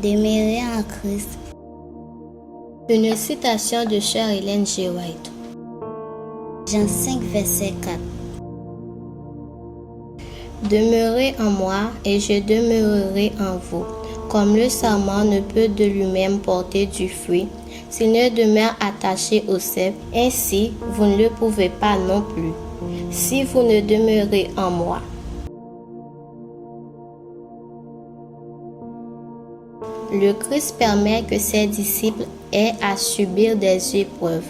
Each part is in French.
Demeurer en Christ. Une citation de Sœur Ellen G. White. Jean 5, verset 4. Demeurez en moi et je demeurerai en vous. Comme le sarment ne peut de lui-même porter du fruit s'il ne demeure attaché au cep, ainsi vous ne le pouvez pas non plus, si vous ne demeurez en moi. Le Christ permet que ses disciples aient à subir des épreuves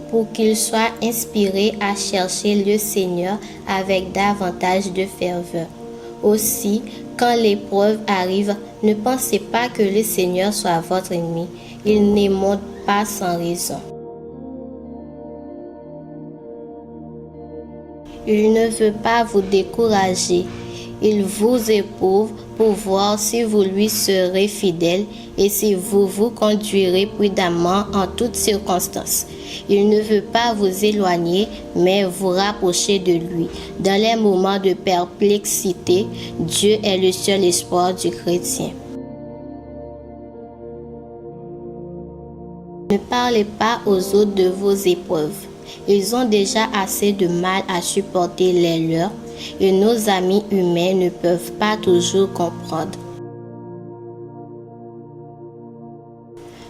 pour qu'ils soient inspirés à chercher le Seigneur avec davantage de ferveur. Aussi, quand l'épreuve arrive, ne pensez pas que le Seigneur soit votre ennemi. Il ne monte pas sans raison. Il ne veut pas vous décourager. Il vous éprouve pour voir si vous lui serez fidèle et si vous vous conduirez prudemment en toutes circonstances. Il ne veut pas vous éloigner, mais vous rapprocher de lui. Dans les moments de perplexité, Dieu est le seul espoir du chrétien. Ne parlez pas aux autres de vos épreuves. Ils ont déjà assez de mal à supporter les leurs et nos amis humains ne peuvent pas toujours comprendre.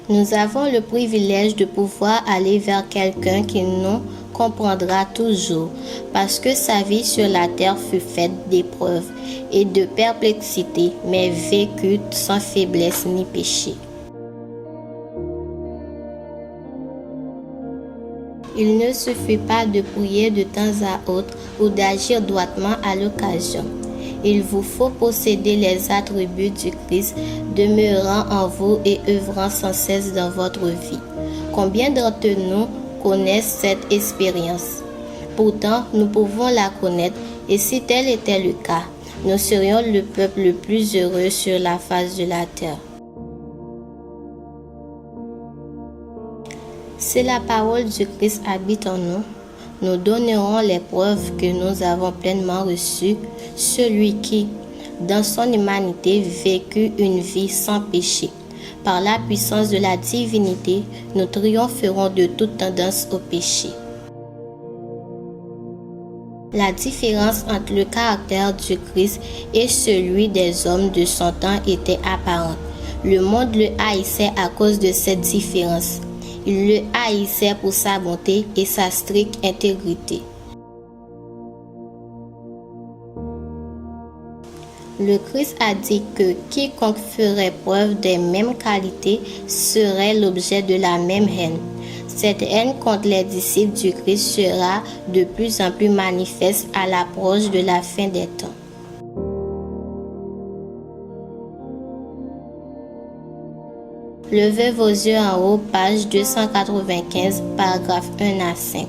Nous avons le privilège de pouvoir aller vers quelqu'un qui nous comprendra toujours, parce que sa vie sur la terre fut faite d'épreuves et de perplexités, mais vécue sans faiblesse ni péché. Il ne suffit pas de prier de temps à autre ou d'agir droitement à l'occasion. Il vous faut posséder les attributs du Christ, demeurant en vous et œuvrant sans cesse dans votre vie. Combien d'entre nous connaissent cette expérience? Pourtant, nous pouvons la connaître et si tel était le cas, nous serions le peuple le plus heureux sur la face de la terre. Si la parole du Christ habite en nous, nous donnerons les preuves que nous avons pleinement reçues, celui qui, dans son humanité, vécut une vie sans péché. Par la puissance de la divinité, nous triompherons de toute tendance au péché. La différence entre le caractère du Christ et celui des hommes de son temps était apparente. Le monde le haïssait à cause de cette différence. Il le haïssait pour sa bonté et sa stricte intégrité. Le Christ a dit que quiconque ferait preuve des mêmes qualités serait l'objet de la même haine. Cette haine contre les disciples du Christ sera de plus en plus manifeste à l'approche de la fin des temps. Levez vos yeux en haut, page 295, paragraphes 1 à 5.